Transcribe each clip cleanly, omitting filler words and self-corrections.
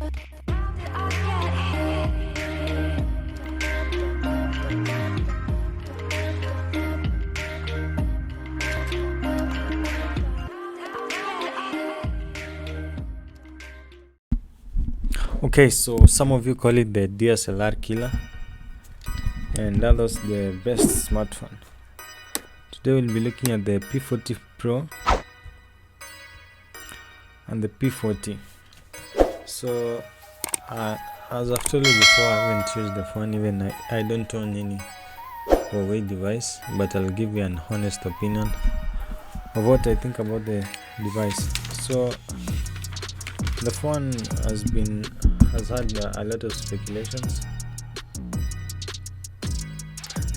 Okay, so some of you call it the DSLR killer, and others the best smartphone. Today we'll be looking at the P40 Pro and the P40. So, as I've told you before, I haven't used the phone. Even I don't own any Huawei device, but I'll give you an honest opinion of what I think about the device. So, the phone has had a lot of speculations,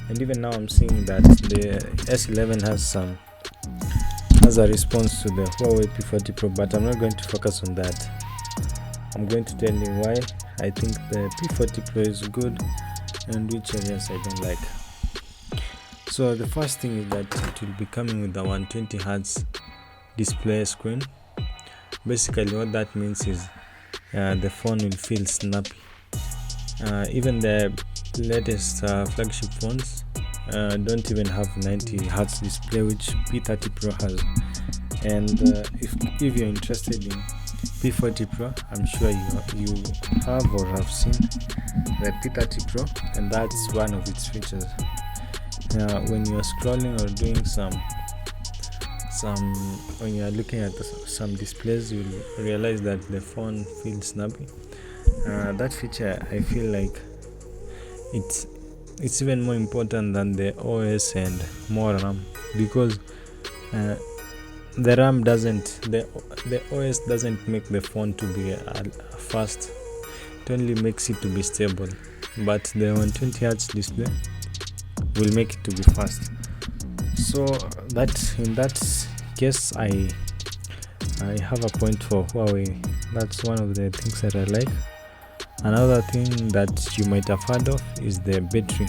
and even now I'm seeing that the S11 has a response to the Huawei P40 Pro, but I'm not going to focus on that. I'm going to tell you why I think the P40 Pro is good and which areas I don't like. So the first thing is that it will be coming with a 120Hz display screen. Basically what that means is the phone will feel snappy. Even the latest flagship phones don't even have 90Hz display, which P30 Pro has. And if you're interested in P40 Pro, I'm sure you have or have seen the P30 Pro, and that's one of its features. When you're scrolling or doing when you're looking at some displays, you'll realize that the phone feels snappy. That feature, I feel like it's even more important than the OS and more RAM, because the RAM the OS doesn't make the phone to be fast. It only makes it to be stable, but the 120Hz display will make it to be fast. So that in that case, I have a point for Huawei. That's one of the things that I like. Another thing that you might have heard of is the battery.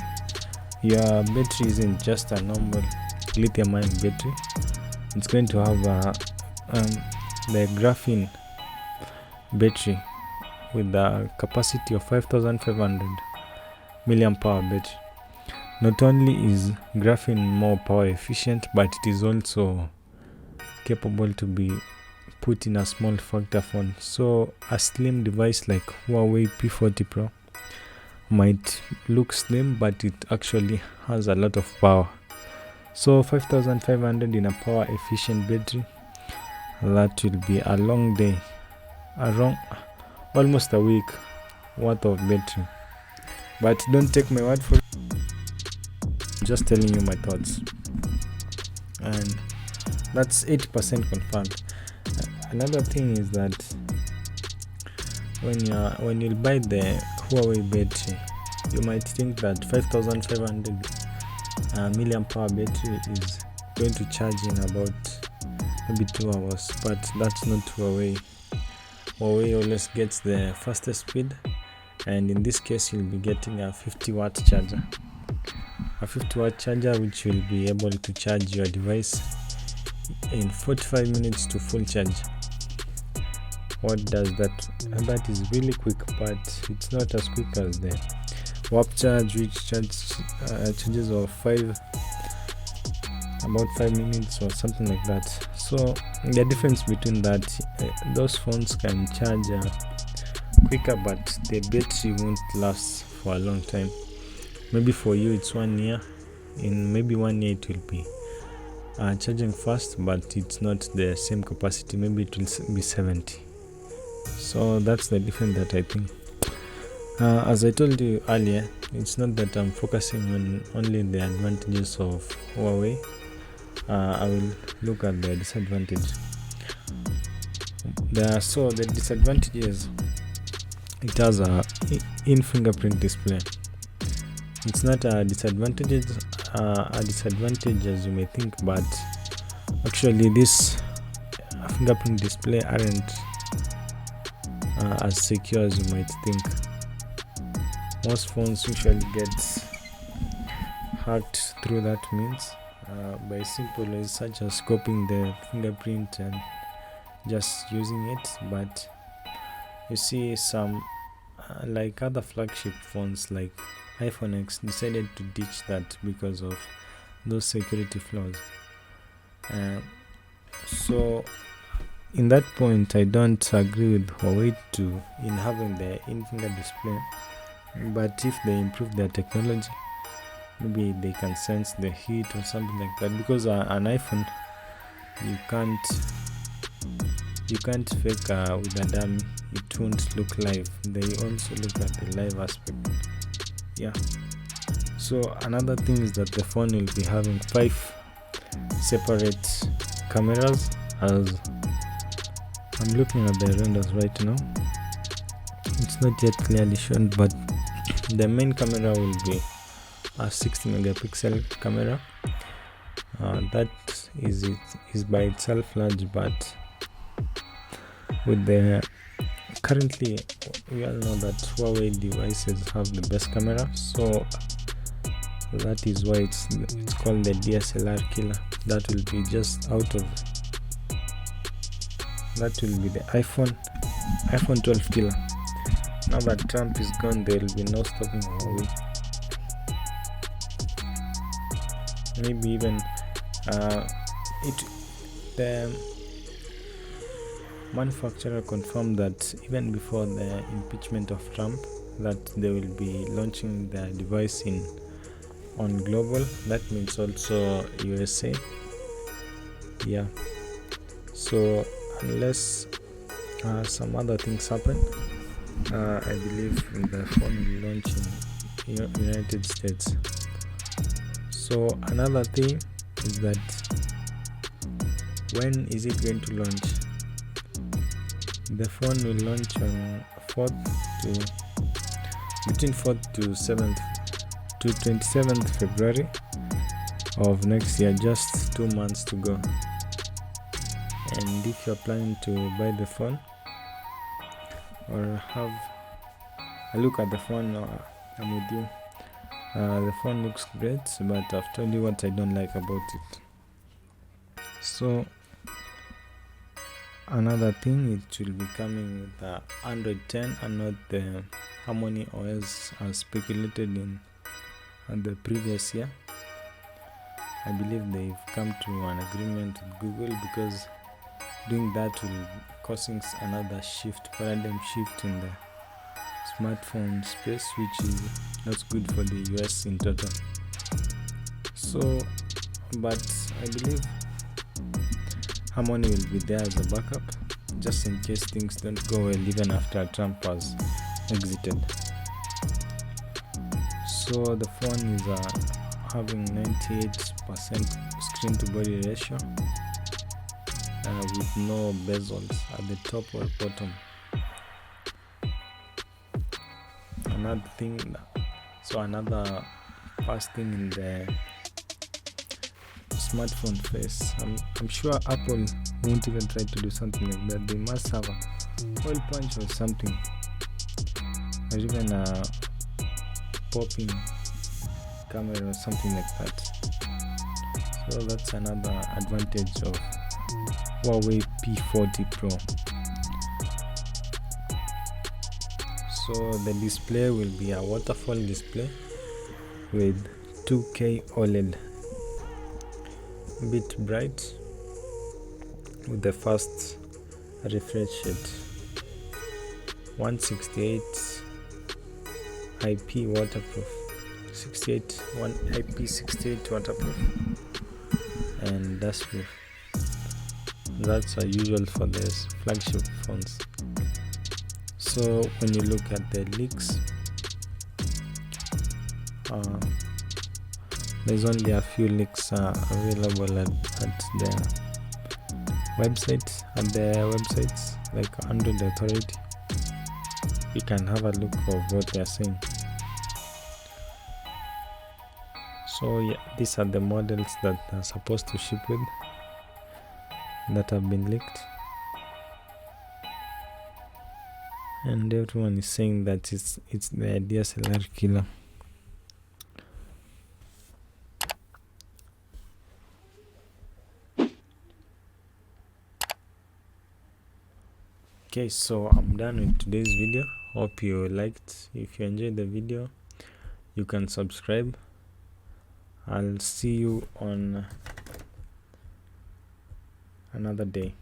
Your battery isn't just a normal lithium-ion battery. It's going to have the graphene battery with a capacity of 5500 milliamp hour battery. Not only is graphene more power efficient, but it is also capable to be put in a small factor phone. So a slim device like Huawei P40 Pro might look slim, but it actually has a lot of power. So 5500 in a power efficient battery, that will be a long day, almost a week worth of battery. But don't take my word for it, I'm just telling you my thoughts, and that's 80% confirmed. Another thing is that when you buy the Huawei battery, you might think that 5500 milliamp hour battery is going to charge in about maybe 2 hours, but that's not Huawei. Huawei always gets the fastest speed, and in this case you'll be getting a 50-watt charger. A 50-watt charger which will be able to charge your device in 45 minutes to full charge. What does that? That is really quick, but it's not as quick as the warp charge, which charges of about 5 minutes or something like that. So the difference between that, those phones can charge quicker, but the battery won't last for a long time. Maybe for you it's 1 year. In maybe 1 year it will be charging fast, but it's not the same capacity. Maybe it will be 70. So that's the difference that I think. As I told you earlier, it's not that I'm focusing on only the advantages of Huawei. I will look at the disadvantage. So the disadvantages, it has a in fingerprint display. It's not a disadvantage as you may think, but actually this fingerprint display aren't as secure as you might think. Most phones usually get hacked through that means, by simple ways such as copying the fingerprint and just using it, but You see some like other flagship phones like iPhone X decided to ditch that because of those security flaws. So in that point, I don't agree with Huawei in having the in-finger display. But if they improve their technology, maybe they can sense the heat or something like that. Because an iPhone, you can't fake with a dummy. It won't look live. They also look at the live aspect. Yeah. So another thing is that the phone will be having 5 separate cameras. As I'm looking at the renders right now, it's not yet clearly shown, but the main camera will be a 60 megapixel camera. That is by itself large, but with the currently we all know that Huawei devices have the best camera, so that is why it's called the DSLR killer. That will be the iPhone 12 killer. Now that Trump is gone, there will be no stopping Huawei. Maybe even the manufacturer confirmed that even before the impeachment of Trump, that they will be launching the device on global. That means also USA. Yeah. So unless some other things happen, I believe the phone will launch in United States. So another thing is that when is it going to launch? The phone will launch on between 4th to 7th to 27th February of next year, just 2 months to go. And if you're planning to buy the phone or have a look at the phone, I'm with you. The phone looks great, but I've told you what I don't like about it. So another thing, it will be coming with the Android 10 and not the Harmony OS as speculated in the previous year. I believe they've come to an agreement with Google, because doing that will causing another paradigm shift in the smartphone space, which is not good for the US in total. So, but I believe Harmony will be there as a backup, just in case things don't go well even after Trump has exited. So the phone is having 98% screen to body ratio, with no bezels at the top or bottom. Another first thing in the smartphone face, I'm sure Apple won't even try to do something like that. They must have a hole punch or something, or even a popping camera or something like that. So that's another advantage of Huawei P40 Pro. So the display will be a waterfall display with 2K OLED, bit bright, with the fast refresh rate, 168 IP waterproof, 1 IP68 waterproof, and dustproof. That's usual for the flagship phones. So when you look at the leaks, there's only a few leaks available at the websites like Android Authority. You can have a look of what they're saying. So yeah, these are the models that are supposed to ship with that have been leaked, and everyone is saying that it's the DSLR killer. Okay, so I'm done with today's video. Hope you liked. If you enjoyed the video, you can subscribe. I'll see you on another day.